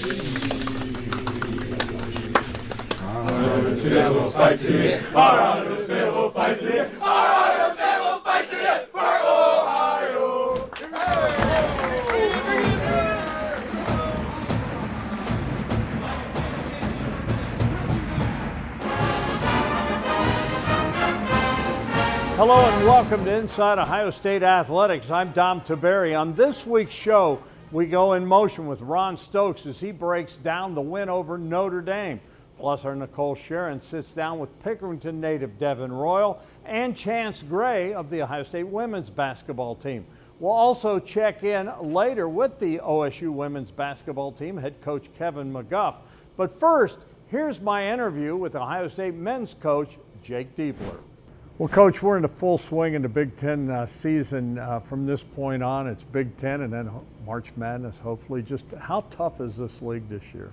We'll fight to the end. Our honor will fight to the end. Our honor will fight to the end for Ohio. Hello and welcome to Inside Ohio State Athletics. I'm Dom Taberry. On this week's show, we go in motion with Ron Stokes as he breaks down the win over Notre Dame. Plus, our Nicole Sharon sits down with Pickerington native Devin Royal and Chance Gray of the Ohio State women's basketball team. We'll also check in later with the OSU women's basketball team head coach Kevin McGuff. But first, here's my interview with Ohio State men's coach Jake Diebler. Well, Coach, we're in the full swing in the Big Ten season. From this point on, it's Big Ten and then March Madness, hopefully. Just how tough is this league this year?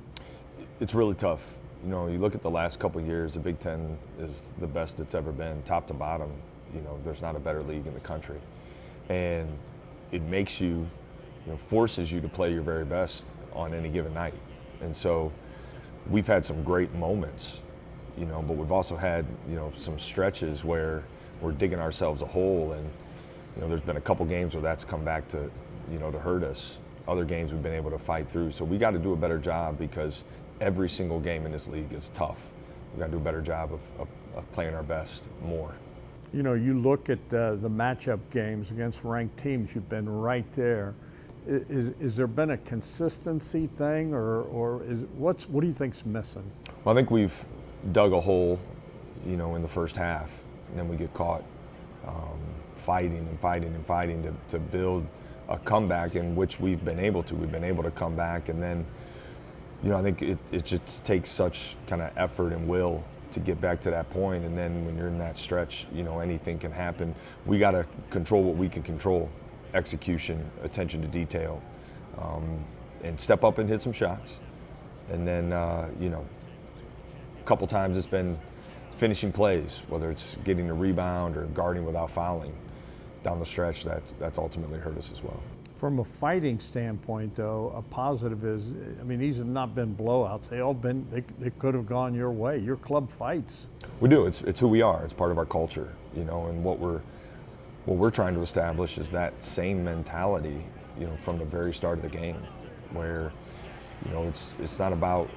It's really tough. You know, you look at the last couple of years, the Big Ten is the best it's ever been, top to bottom. You know, there's not a better league in the country. And it makes you, forces you to play your very best on any given night. And so we've had some great moments, but we've also had, some stretches where we're digging ourselves a hole. And, there's been a couple games where that's come back to, to hurt us. Other games we've been able to fight through. So we got to do a better job because every single game in this league is tough. We've got to do a better job of playing our best more. You look at the matchup games against ranked teams, you've been right there. Is there been a consistency thing or what do you think's missing? Well, I think we've dug a hole, in the first half, and then we get caught fighting to build a comeback, in which we've been able to. We've been able to come back, and then I think it just takes such kind of effort and will to get back to that point. And then when you're in that stretch, anything can happen. We got to control what we can control: execution, attention to detail, and step up and hit some shots. And then, a couple times it's been finishing plays, whether it's getting a rebound or guarding without fouling down the stretch. That's ultimately hurt us as well. From a fighting standpoint, though, a positive is, these have not been blowouts. They could have gone your way. Your club fights. We do. It's who we are. It's part of our culture, and what we're trying to establish is that same mentality, from the very start of the game, where, it's not about,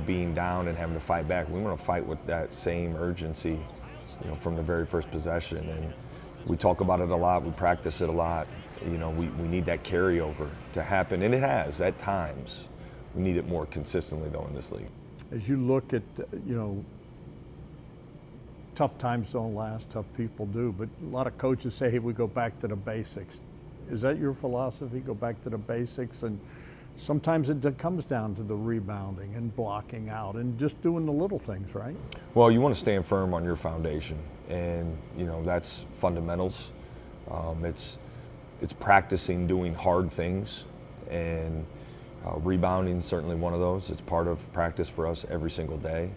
being down and having to fight back. We want to fight with that same urgency, from the very first possession. And we talk about it a lot. We practice it a lot. We need that carryover to happen, and it has at times. We need it more consistently, though, in this league. As you look at, tough times don't last, tough people do, but a lot of coaches say, hey, we go back to the basics. Is that your philosophy, go back to the basics? And sometimes it comes down to the rebounding and blocking out and just doing the little things, right? Well, you want to stand firm on your foundation, and, that's fundamentals. It's practicing doing hard things, and rebounding is certainly one of those. It's part of practice for us every single day.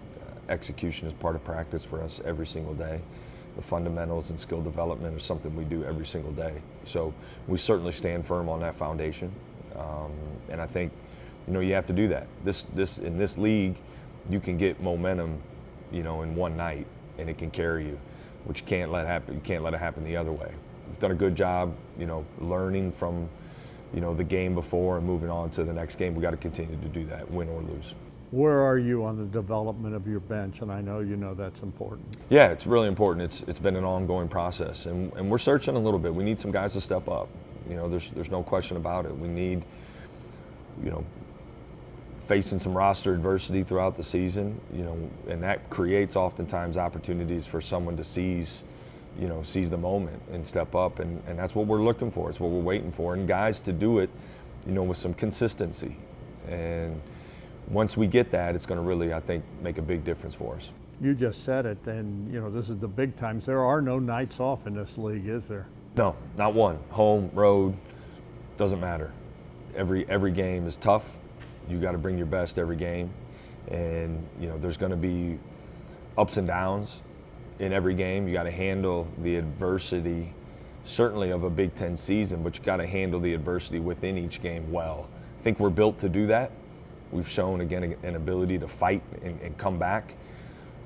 Execution is part of practice for us every single day. The fundamentals and skill development is something we do every single day. So we certainly stand firm on that foundation, and I think you have to do that. In this league, you can get momentum, in one night, and it can carry you, which you can't let happen. You can't let it happen the other way. We've done a good job, learning from, the game before and moving on to the next game. We got to continue to do that, win or lose. Where are you on the development of your bench? And I know that's important. Yeah, it's really important. It's been an ongoing process, and we're searching a little bit. We need some guys to step up. There's no question about it. We need, facing some roster adversity throughout the season, and that creates oftentimes opportunities for someone to seize the moment and step up, and that's what we're looking for. It's what we're waiting for, and guys to do it, with some consistency. And once we get that, it's going to really, I think, make a big difference for us. You just said it, and this is the big times. There are no nights off in this league, is there? No, not one. Home, road, doesn't matter. Every game is tough. You got to bring your best every game, and there's going to be ups and downs in every game. You got to handle the adversity, certainly of a Big Ten season, but you got to handle the adversity within each game well. I think we're built to do that, We've shown, again, an ability to fight and come back.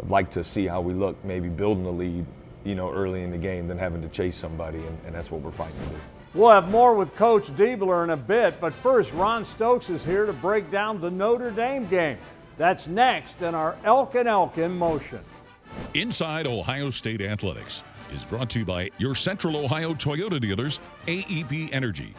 I'd like to see how we look maybe building a lead, early in the game than having to chase somebody, and that's what we're fighting to do. We'll have more with Coach Diebler in a bit, but first, Ron Stokes is here to break down the Notre Dame game. That's next in our Elk and Elk in Motion. Inside Ohio State Athletics is brought to you by your Central Ohio Toyota dealers, AEP Energy,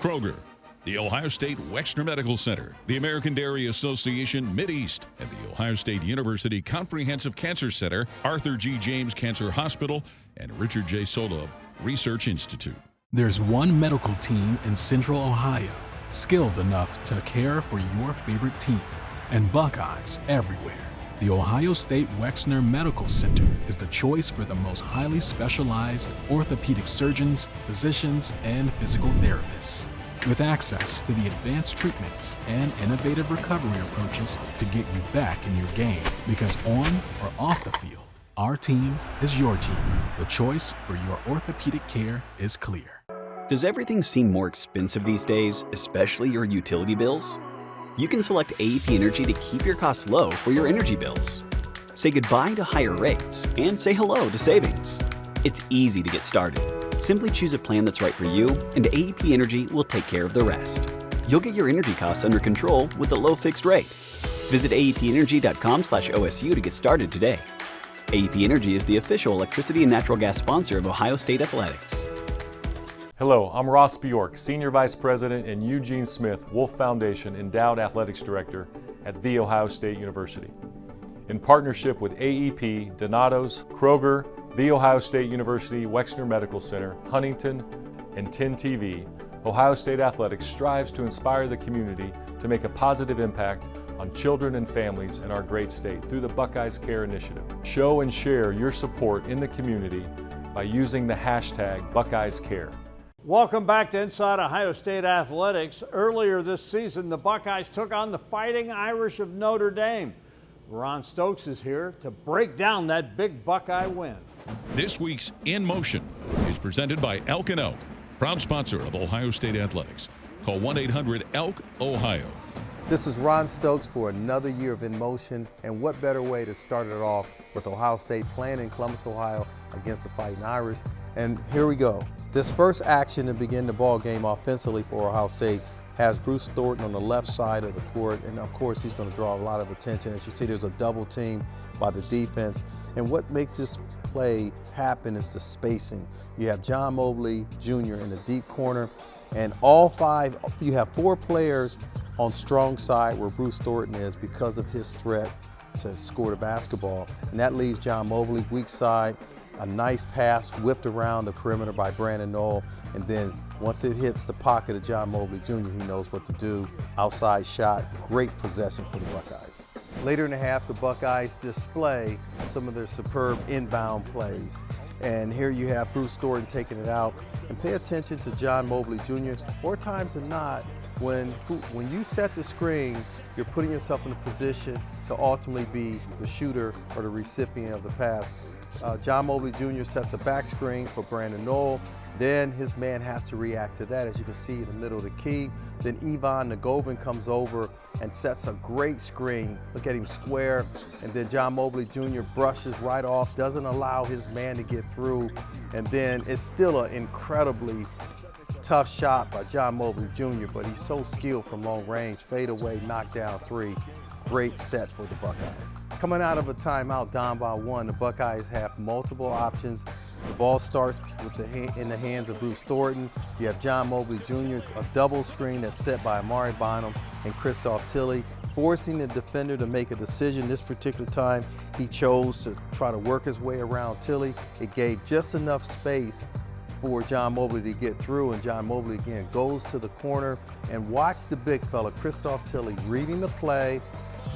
Kroger, the Ohio State Wexner Medical Center, the American Dairy Association Mideast, and the Ohio State University Comprehensive Cancer Center, Arthur G. James Cancer Hospital, and Richard J. Solove Research Institute. There's one medical team in Central Ohio skilled enough to care for your favorite team, and Buckeyes everywhere. The Ohio State Wexner Medical Center is the choice for the most highly specialized orthopedic surgeons, physicians, and physical therapists. With access to the advanced treatments and innovative recovery approaches to get you back in your game. Because on or off the field, our team is your team. The choice for your orthopedic care is clear. Does everything seem more expensive these days, especially your utility bills? You can select AEP Energy to keep your costs low for your energy bills. Say goodbye to higher rates and say hello to savings. It's easy to get started. Simply choose a plan that's right for you, and AEP Energy will take care of the rest. You'll get your energy costs under control with a low fixed rate. Visit aepenergy.com/OSU to get started today. AEP Energy is the official electricity and natural gas sponsor of Ohio State Athletics. Hello, I'm Ross Bjork, Senior Vice President and Eugene Smith Wolf Foundation Endowed Athletics Director at The Ohio State University. In partnership with AEP, Donato's, Kroger, The Ohio State University Wexner Medical Center, Huntington, and 10 TV, Ohio State Athletics strives to inspire the community to make a positive impact on children and families in our great state through the Buckeyes Care Initiative. Show and share your support in the community by using the hashtag #BuckeyesCare. Welcome back to Inside Ohio State Athletics. Earlier this season, the Buckeyes took on the Fighting Irish of Notre Dame. Ron Stokes is here to break down that big Buckeye win. This week's In Motion is presented by Elk and Elk, proud sponsor of Ohio State Athletics. Call 1-800-ELK-OHIO. This is Ron Stokes for another year of In Motion, and what better way to start it off with Ohio State playing in Columbus, Ohio against the Fighting Irish. And here we go. This first action to begin the ball game offensively for Ohio State has Bruce Thornton on the left side of the court, and of course he's going to draw a lot of attention. As you see, there's a double team by the defense, and what makes this play happen is the spacing. You have John Mobley Jr. in the deep corner, and you have 4 players on strong side where Bruce Thornton is because of his threat to score the basketball, and that leaves John Mobley weak side. A nice pass whipped around the perimeter by Brandon Knoll, and then once it hits the pocket of John Mobley Jr., he knows what to do. Outside shot, great possession for the Buckeyes. Later in the half, the Buckeyes display some of their superb inbound plays. And here you have Bruce Thornton taking it out. And pay attention to John Mobley Jr. More times than not, when you set the screen, you're putting yourself in a position to ultimately be the shooter or the recipient of the pass. John Mobley Jr. sets a back screen for Brandon Knoll. Then his man has to react to that, as you can see in the middle of the key. Then Ivan Nagovin comes over and sets a great screen. Look at him square. And then John Mobley Jr. brushes right off, doesn't allow his man to get through. And then it's still an incredibly tough shot by John Mobley Jr., but he's so skilled from long range. Fade away, knockdown 3. Great set for the Buckeyes. Coming out of a timeout down by 1, the Buckeyes have multiple options. The ball starts in the hands of Bruce Thornton. You have John Mobley Jr., a double screen that's set by Amari Bonham and Christoph Tilley, forcing the defender to make a decision. This particular time, he chose to try to work his way around Tilley. It gave just enough space for John Mobley to get through, and John Mobley again goes to the corner, and watch the big fella, Christoph Tilley, reading the play.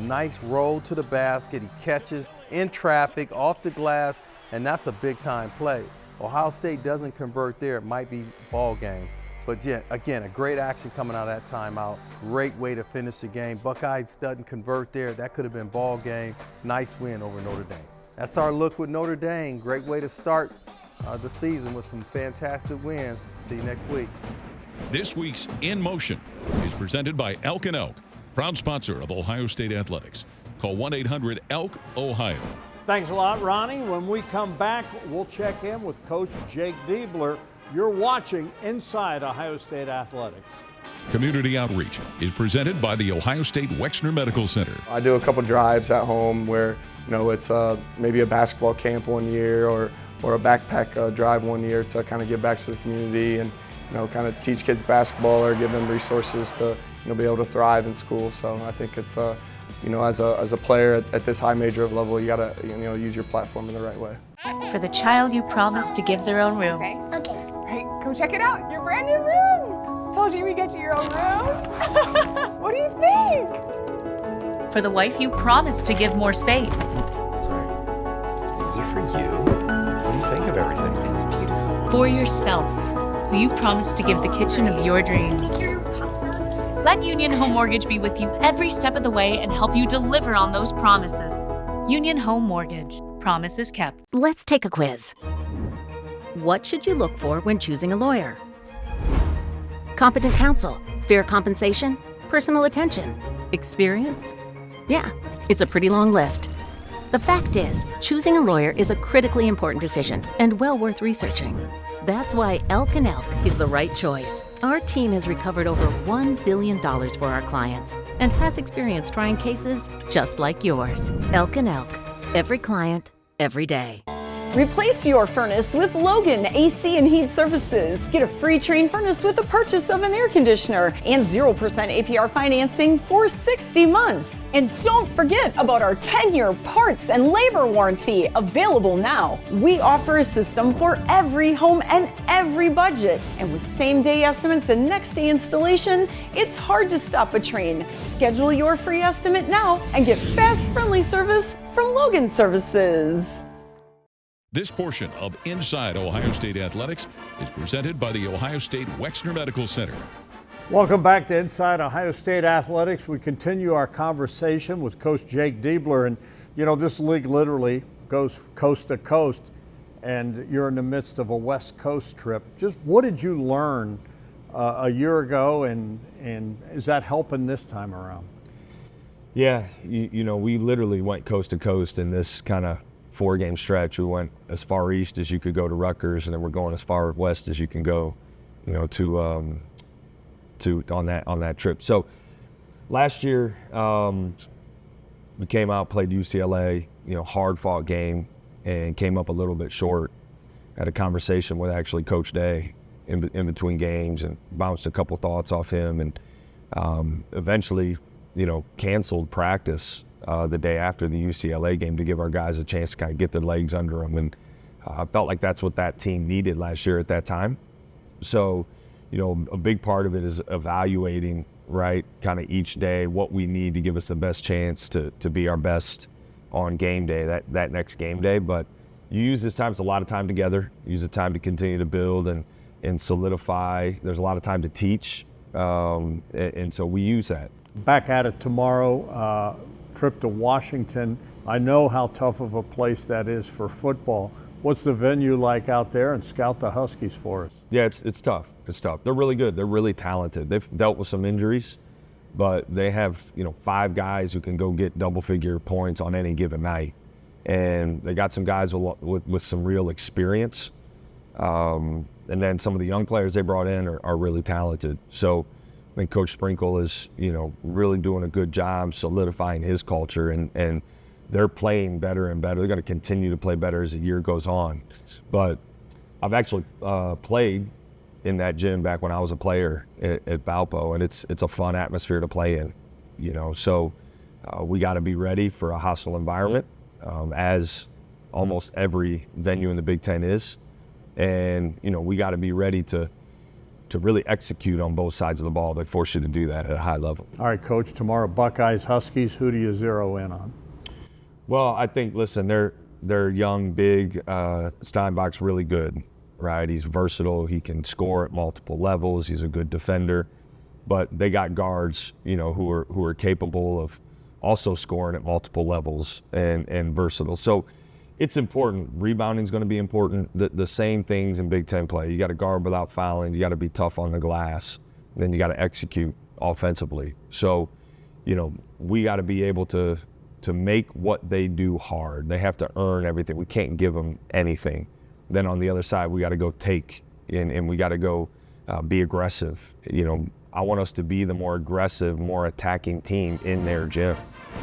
Nice roll to the basket. He catches in traffic, off the glass, and that's a big-time play. Ohio State doesn't convert there. It might be ball game. But yeah, again, a great action coming out of that timeout. Great way to finish the game. Buckeyes doesn't convert there. That could have been ball game. Nice win over Notre Dame. That's our look with Notre Dame. Great way to start the season with some fantastic wins. See you next week. This week's In Motion is presented by Elk and Elk, proud sponsor of Ohio State Athletics. Call 1-800-ELK-OHIO. Thanks a lot, Ronnie. When we come back, we'll check in with Coach Jake Diebler. You're watching Inside Ohio State Athletics. Community Outreach is presented by the Ohio State Wexner Medical Center. I do a couple drives at home where, it's maybe a basketball camp one year or a backpack drive one year to kind of give back to the community and, kind of teach kids basketball or give them resources to, be able to thrive in school. So I think it's, as a player at this high major level, you gotta, use your platform in the right way. For the child you promised to give their own room. Okay. All right, come check it out. Your brand new room. Told you we get you your own room. What do you think? For the wife you promised to give more space. Sorry. These are for you. What do you think of everything? It's beautiful. For yourself, who you promised to give the kitchen of your dreams. Let Union Home Mortgage be with you every step of the way and help you deliver on those promises. Union Home Mortgage. Promises kept. Let's take a quiz. What should you look for when choosing a lawyer? Competent counsel, fair compensation, personal attention, experience? Yeah, it's a pretty long list. The fact is, choosing a lawyer is a critically important decision and well worth researching. That's why Elk & Elk is the right choice. Our team has recovered over $1 billion for our clients and has experience trying cases just like yours. Elk & Elk. Every client, every day. Replace your furnace with Logan AC and Heat Services. Get a free Trane furnace with the purchase of an air conditioner and 0% APR financing for 60 months. And don't forget about our 10-year parts and labor warranty, available now. We offer a system for every home and every budget. And with same-day estimates and next-day installation, it's hard to stop a Trane. Schedule your free estimate now and get fast, friendly service from Logan Services. This portion of Inside Ohio State Athletics is presented by the Ohio State Wexner Medical Center. Welcome back to Inside Ohio State Athletics. We continue our conversation with Coach Jake Diebler. And, this league literally goes coast to coast, and you're in the midst of a West Coast trip. Just what did you learn a year ago, and is that helping this time around? Yeah, we literally went coast to coast in this kind of 4-game stretch. We went as far east as you could go to Rutgers, and then we're going as far west as you can go, to on that trip. So last year, we came out, played UCLA, hard fought game, and came up a little bit short. Had a conversation with actually Coach Day in between games and bounced a couple thoughts off him, and eventually, canceled practice the day after the UCLA game to give our guys a chance to kind of get their legs under them. And I felt like that's what that team needed last year at that time. So, a big part of it is evaluating, right, kind of each day what we need to give us the best chance to be our best on game day, that next game day. But you use this time, it's a lot of time together. You use the time to continue to build and solidify. There's a lot of time to teach. And so we use that. Back at it tomorrow. Trip to Washington. I know how tough of a place that is for football. What's the venue like out there? And scout the Huskies for us. Yeah, it's tough. It's tough. They're really good. They're really talented. They've dealt with some injuries, but they have 5 guys who can go get double-figure points on any given night, and they got some guys with some real experience. And then some of the young players they brought in are really talented. So I think Coach Sprinkle is, really doing a good job solidifying his culture, and they're playing better and better. They're going to continue to play better as the year goes on. But I've actually played in that gym back when I was a player at Valpo, and it's a fun atmosphere to play in, So we got to be ready for a hostile environment, as almost every venue in the Big Ten is. And, we got to be ready to really execute on both sides of the ball. They force you to do that at a high level. All right, Coach, tomorrow, Buckeyes, Huskies, who do you zero in on? Well, I think, listen, they're young, big. Steinbach's really good, right? He's versatile. He can score at multiple levels. He's a good defender. But they got guards, who are capable of also scoring at multiple levels and versatile. So it's important. Rebounding is going to be important. The same things in Big Ten play. You got to guard without fouling. You got to be tough on the glass. Then you got to execute offensively. So you know, we got to be able to make what they do hard. They have to earn everything. We can't give them anything. Then on the other side, we got to go take, and we got to go be aggressive. You know, I want us to be the more aggressive, more attacking team in their gym.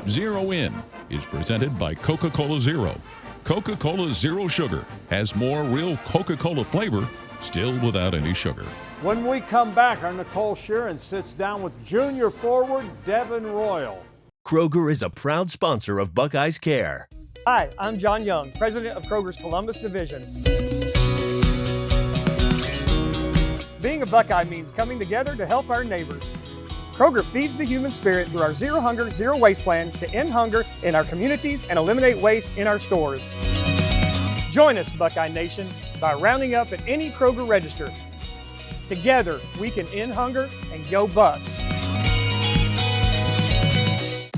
Zero In is presented by Coca-Cola Zero. Coca-Cola Zero Sugar has more real Coca-Cola flavor, still without any sugar. When we come back, our Nicole Sheeran sits down with junior forward Devin Royal. Kroger is a proud sponsor of Buckeyes Care. Hi, I'm John Young, president of Kroger's Columbus Division. Being a Buckeye means coming together to help our neighbors. Kroger feeds the human spirit through our Zero Hunger, Zero Waste plan to end hunger in our communities and eliminate waste in our stores. Join us, Buckeye Nation, by rounding up at any Kroger register. Together, we can end hunger and go Bucks.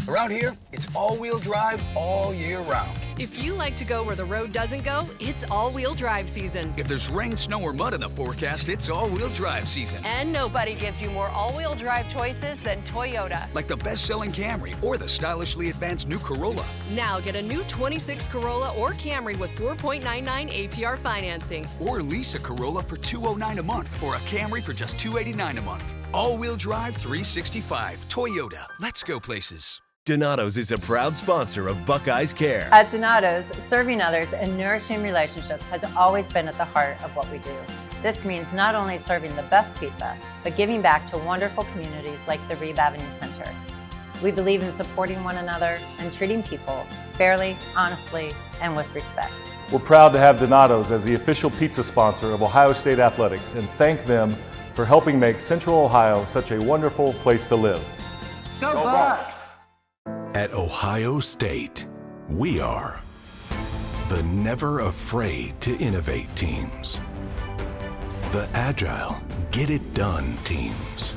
Around here, it's all-wheel drive all year round. If you like to go where the road doesn't go, it's all-wheel drive season. If there's rain, snow, or mud in the forecast, it's all-wheel drive season. And nobody gives you more all-wheel drive choices than Toyota. Like the best-selling Camry or the stylishly advanced new Corolla. Now get a new 26 Corolla or Camry with 4.99 APR financing. Or lease a Corolla for $209 a month or a Camry for just $289 a month. All-wheel drive 365. Toyota. Let's go places. Donato's is a proud sponsor of Buckeyes Care. At Donato's, serving others and nourishing relationships has always been at the heart of what we do. This means not only serving the best pizza, but giving back to wonderful communities like the Reeb Avenue Center. We believe in supporting one another and treating people fairly, honestly, and with respect. We're proud to have Donato's as the official pizza sponsor of Ohio State Athletics and thank them for helping make Central Ohio such a wonderful place to live. Go Bucks! At Ohio State, we are the never afraid to innovate teams, the agile get it done teams,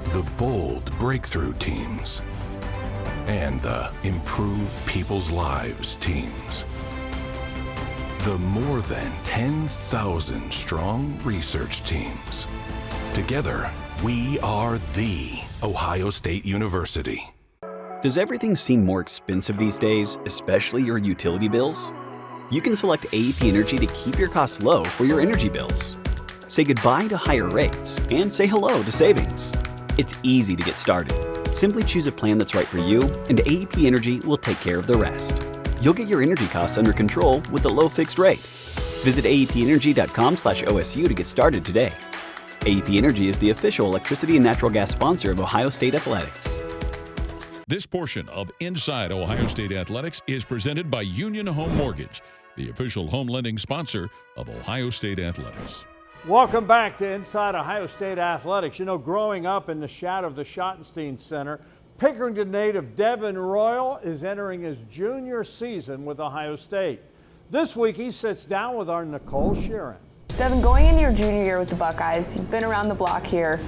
the bold breakthrough teams, and the improve people's lives teams. The more than 10,000 strong research teams. Together, we are the Ohio State University. Does everything seem more expensive these days, especially your utility bills? You can select AEP Energy to keep your costs low for your energy bills. Say goodbye to higher rates and say hello to savings. It's easy to get started. Simply choose a plan that's right for you, and AEP Energy will take care of the rest. You'll get your energy costs under control with a low fixed rate. Visit aepenergy.com/OSU to get started today. AEP Energy is the official electricity and natural gas sponsor of Ohio State Athletics. This portion of Inside Ohio State Athletics is presented by Union Home Mortgage, the official home lending sponsor of Ohio State Athletics. Welcome back to Inside Ohio State Athletics. You know, growing up in the shadow of the Schottenstein Center, Pickerington native Devin Royal is entering his junior season with Ohio State. This week, he sits down with our Nicole Sheeran. Devin, going into your junior year with the Buckeyes, you've been around the block here.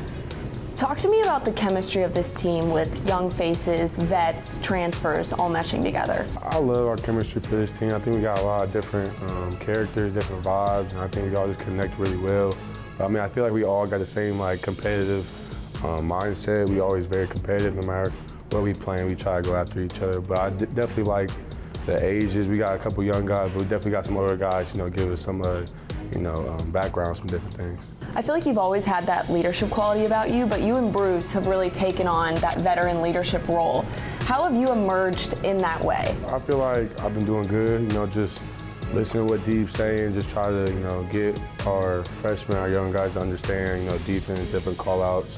Talk to me about the chemistry of this team with young faces, vets, transfers, all meshing together. I love our chemistry for this team. I think we got a lot of different characters, different vibes, and I think we all just connect really well. But, I mean, I feel like we all got the same competitive mindset. We always very competitive no matter what we playing. We try to go after each other. But I definitely like the ages. We got a couple young guys, but we definitely got some older guys, give us some backgrounds from different things. I feel like you've always had that leadership quality about you, but you and Bruce have really taken on that veteran leadership role. How have you emerged in that way? I feel like I've been doing good, just listening to what Deep's saying, just try to, get our freshmen, our young guys to understand, defense, different call-outs.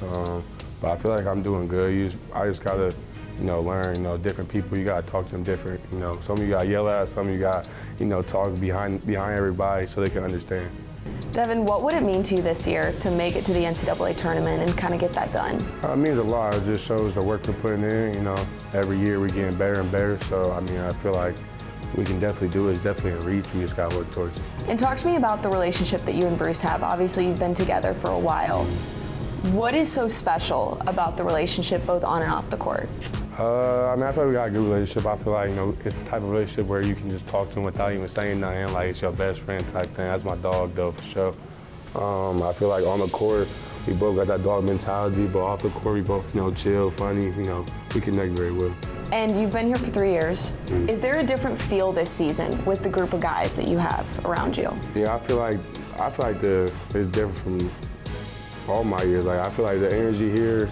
But I feel like I'm doing good. I just got to, learn, different people. You got to talk to them different. Some of you got to yell at, some of you got, talk behind everybody so they can understand. Devin, what would it mean to you this year to make it to the NCAA tournament and kind of get that done? It means a lot. It just shows the work we're putting in. Every year we're getting better and better. So, I feel like we can definitely do it. It's definitely a reach. We just got to work towards it. And talk to me about the relationship that you and Bruce have. Obviously, you've been together for a while. What is so special about the relationship both on and off the court? I feel like we got a good relationship. I feel like, it's the type of relationship where you can just talk to him without even saying nothing, like it's your best friend type thing. That's my dog, though, for sure. I feel like on the court, We both got that dog mentality, but off the court, we both, chill, funny, we connect very well. And you've been here for 3 years. Is there a different feel this season with the group of guys that you have around you? Yeah, I feel like it's different from all my years. Like, I feel like the energy here,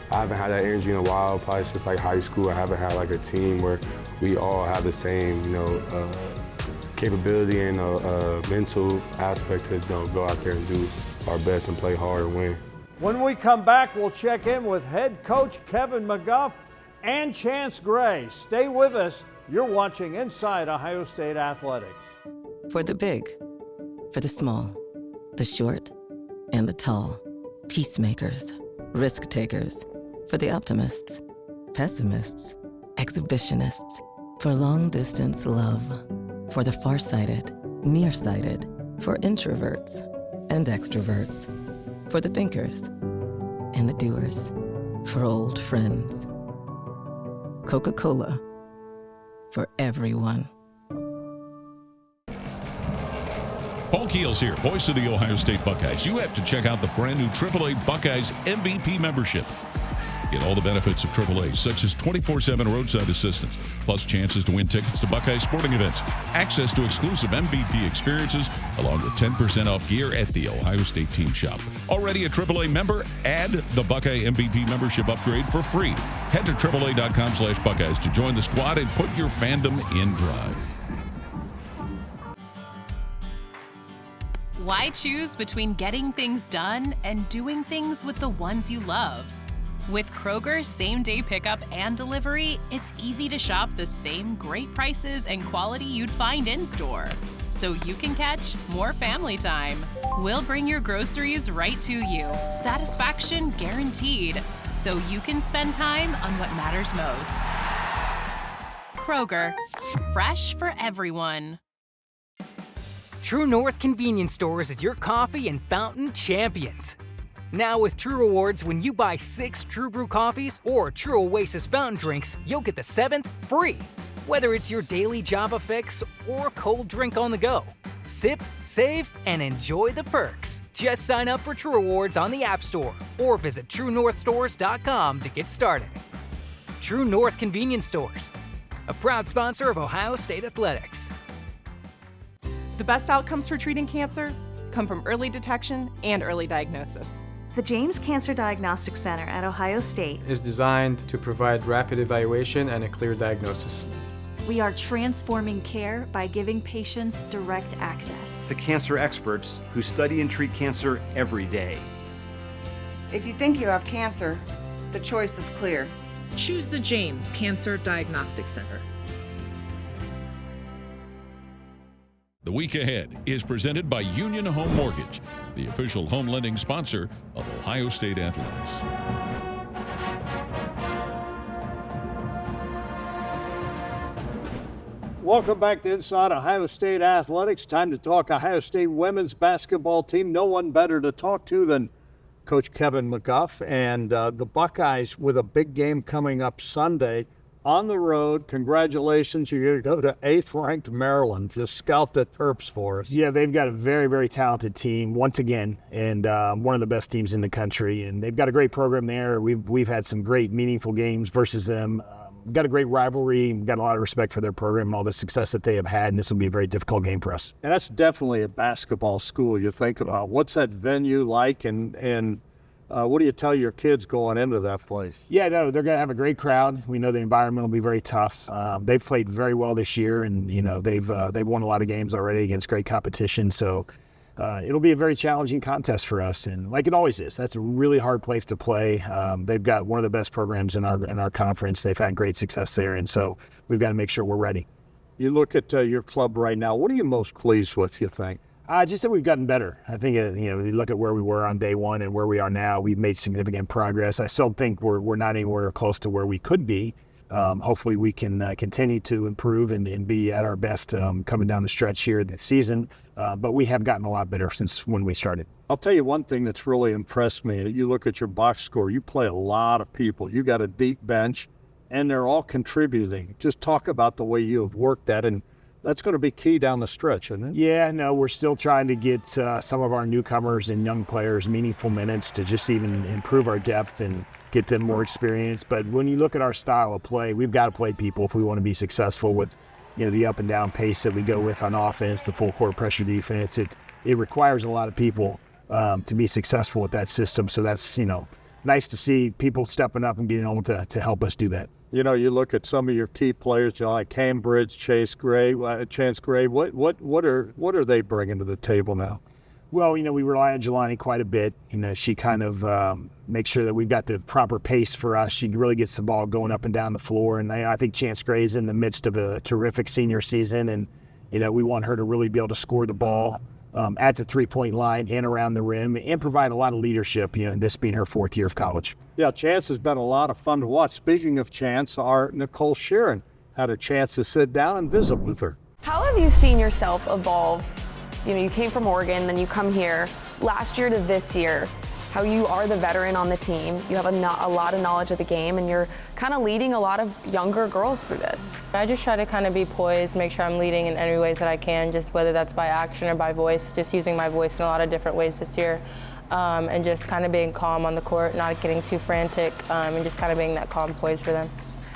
I haven't had that energy in a while, probably since like high school. I haven't had like a team where we all have the same, capability and mental aspect to go out there and do our best and play hard and win. When we come back, we'll check in with head coach Kevin McGuff and Chance Gray. Stay with us. You're watching Inside Ohio State Athletics. For the big, for the small, the short, and the tall. Peacemakers, risk takers. For the optimists, pessimists, exhibitionists. For long distance love. For the farsighted, nearsighted. For introverts and extroverts. For the thinkers and the doers. For old friends. Coca-Cola. For everyone. Paul Keels here, voice of the Ohio State Buckeyes. You have to check out the brand new AAA Buckeyes MVP membership. Get all the benefits of AAA, such as 24/7 roadside assistance, plus chances to win tickets to Buckeye sporting events, access to exclusive MVP experiences, along with 10% off gear at the Ohio State Team Shop. Already a AAA member? Add the Buckeye MVP membership upgrade for free. Head to AAA.com/Buckeyes to join the squad and put your fandom in drive. Why choose between getting things done and doing things with the ones you love? With Kroger's same-day pickup and delivery, it's easy to shop the same great prices and quality you'd find in-store, so you can catch more family time. We'll bring your groceries right to you, satisfaction guaranteed, so you can spend time on what matters most. Kroger, fresh for everyone. True North Convenience Stores is your coffee and fountain champions. Now with True Rewards, when you buy 6 True Brew coffees or True Oasis fountain drinks, you'll get the 7th free. Whether it's your daily Java fix or cold drink on the go. Sip, save, and enjoy the perks. Just sign up for True Rewards on the App Store or visit TrueNorthStores.com to get started. True North Convenience Stores, a proud sponsor of Ohio State Athletics. The best outcomes for treating cancer come from early detection and early diagnosis. The James Cancer Diagnostic Center at Ohio State is designed to provide rapid evaluation and a clear diagnosis. We are transforming care by giving patients direct access to cancer experts who study and treat cancer every day. If you think you have cancer, the choice is clear. Choose the James Cancer Diagnostic Center. The week ahead is presented by Union Home Mortgage, the official home lending sponsor of Ohio State Athletics. Welcome back to Inside Ohio State Athletics. Time to talk Ohio State women's basketball team. No one better to talk to than Coach Kevin McGuff and the Buckeyes with a big game coming up Sunday. On the road, congratulations. You're going to go to 8th-ranked Maryland. Just scalp the Terps for us. Yeah, they've got a very, very talented team once again, and one of the best teams in the country. And they've got a great program there. We've had some great, meaningful games versus them. We've got a great rivalry. We've got a lot of respect for their program and all the success that they have had, and this will be a very difficult game for us. And that's definitely a basketball school. You think about what's that venue like, and what do you tell your kids going into that place? Yeah, no, they're going to have a great crowd. We know the environment will be very tough. They've played very well this year, and they've won a lot of games already against great competition. So it'll be a very challenging contest for us, and like it always is. That's a really hard place to play. They've got one of the best programs in our conference. They've had great success there, and so we've got to make sure we're ready. You look at your club right now. What are you most pleased with, you think? Just that we've gotten better. I think, you look at where we were on day one and where we are now, we've made significant progress. I still think we're not anywhere close to where we could be. Hopefully we can continue to improve and be at our best coming down the stretch here this season. But we have gotten a lot better since when we started. I'll tell you one thing that's really impressed me. You look at your box score, you play a lot of people. You got a deep bench, and they're all contributing. Just talk about the way you have worked that. And That's going to be key down the stretch, isn't it? Yeah, no, we're still trying to get some of our newcomers and young players meaningful minutes to just even improve our depth and get them more experience. But when you look at our style of play, we've got to play people if we want to be successful with, the up and down pace that we go with on offense, the full court pressure defense. It requires a lot of people to be successful with that system. So that's, nice to see people stepping up and being able to help us do that. You look at some of your key players, like Cambridge, Chance Gray. What are they bringing to the table now? Well, we rely on Jelani quite a bit. She kind of makes sure that we've got the proper pace for us. She really gets the ball going up and down the floor. And I think Chance Gray is in the midst of a terrific senior season. And, we want her to really be able to score the ball at the three-point line and around the rim and provide a lot of leadership, this being her fourth year of college. Yeah, Chance has been a lot of fun to watch. Speaking of Chance, our Nicole Sheeran had a chance to sit down and visit with her. How have you seen yourself evolve? You came from Oregon, then you come here. Last year to this year, how you are the veteran on the team. You have a lot of knowledge of the game, and you're kind of leading a lot of younger girls through this. I just try to kind of be poised, make sure I'm leading in any ways that I can, just whether that's by action or by voice, just using my voice in a lot of different ways this year. And just kind of being calm on the court, not getting too frantic, and just kind of being that calm poise for them.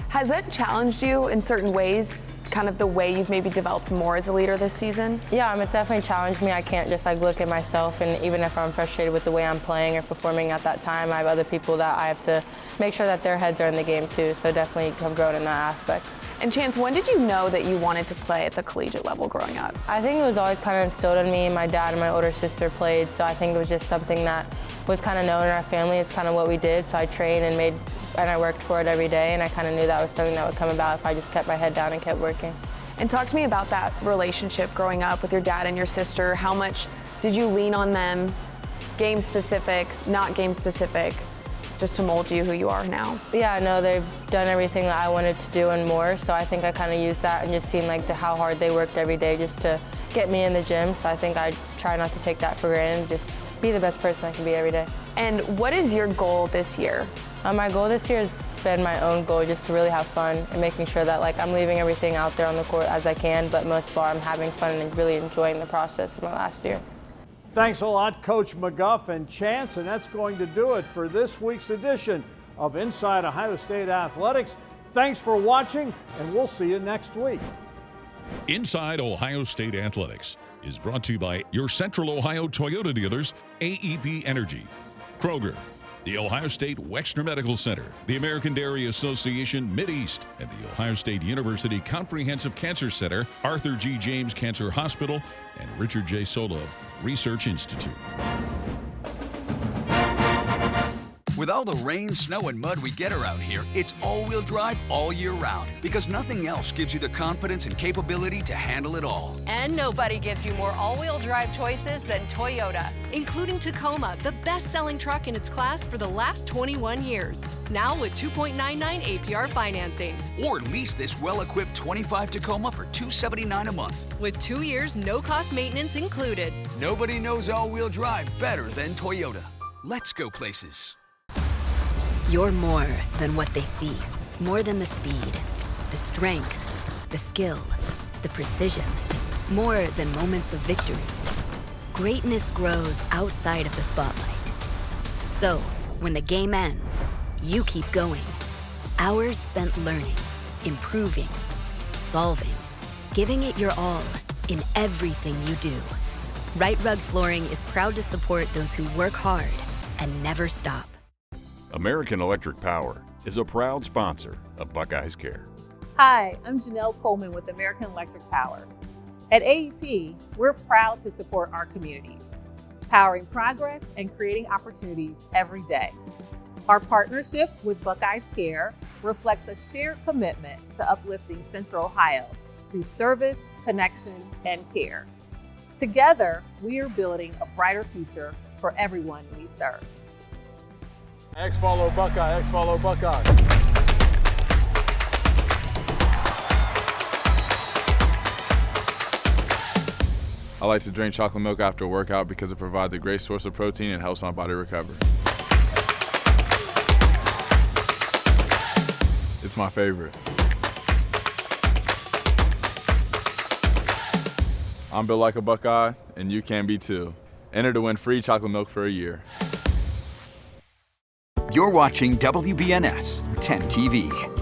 Has that challenged you in certain ways, kind of the way you've maybe developed more as a leader this season? Yeah, it's definitely challenged me. I can't just look at myself, and even if I'm frustrated with the way I'm playing or performing at that time, I have other people that I have to make sure that their heads are in the game too, so definitely have grown in that aspect. And Chance, when did you know that you wanted to play at the collegiate level growing up? I think it was always kind of instilled in me. My dad and my older sister played, so I think it was just something that was kind of known in our family. It's kind of what we did, so I trained and I worked for it every day, and I kind of knew that was something that would come about if I just kept my head down and kept working. And talk to me about that relationship growing up with your dad and your sister. How much did you lean on them, game specific, not game specific, just to mold you who you are now? Yeah, no, they've done everything that I wanted to do and more, so I think I kind of used that and just seen how hard they worked every day just to get me in the gym, so I think I try not to take that for granted, just be the best person I can be every day. And what is your goal this year? My goal this year has been my own goal, just to really have fun and making sure that I'm leaving everything out there on the court as I can, but most of all I'm having fun and really enjoying the process of my last year. Thanks a lot, Coach McGuff and Chance, and that's going to do it for this week's edition of Inside Ohio State Athletics. Thanks for watching, and we'll see you next week. Inside Ohio State Athletics is brought to you by your Central Ohio Toyota dealers, AEP Energy, Kroger, the Ohio State Wexner Medical Center, the American Dairy Association Mideast, and the Ohio State University Comprehensive Cancer Center, Arthur G. James Cancer Hospital, and Richard J. Solove Research Institute. With all the rain, snow, and mud we get around here, it's all-wheel drive all year round because nothing else gives you the confidence and capability to handle it all. And nobody gives you more all-wheel drive choices than Toyota, including Tacoma, the best-selling truck in its class for the last 21 years. Now with 2.99 APR financing. Or lease this well-equipped 25 Tacoma for $279 a month. With 2 years, no-cost maintenance included. Nobody knows all-wheel drive better than Toyota. Let's go places. You're more than what they see. More than the speed, the strength, the skill, the precision. More than moments of victory. Greatness grows outside of the spotlight. So, when the game ends, you keep going. Hours spent learning, improving, solving, giving it your all in everything you do. Right Rug Flooring is proud to support those who work hard and never stop. American Electric Power is a proud sponsor of Buckeyes Care. Hi, I'm Janelle Coleman with American Electric Power. At AEP, we're proud to support our communities, powering progress and creating opportunities every day. Our partnership with Buckeyes Care reflects a shared commitment to uplifting Central Ohio through service, connection, and care. Together, we are building a brighter future for everyone we serve. X follow Buckeye, X follow Buckeye. I like to drink chocolate milk after a workout because it provides a great source of protein and helps my body recover. It's my favorite. I'm built like a Buckeye, and you can be too. Enter to win free chocolate milk for a year. You're watching WBNS 10 TV.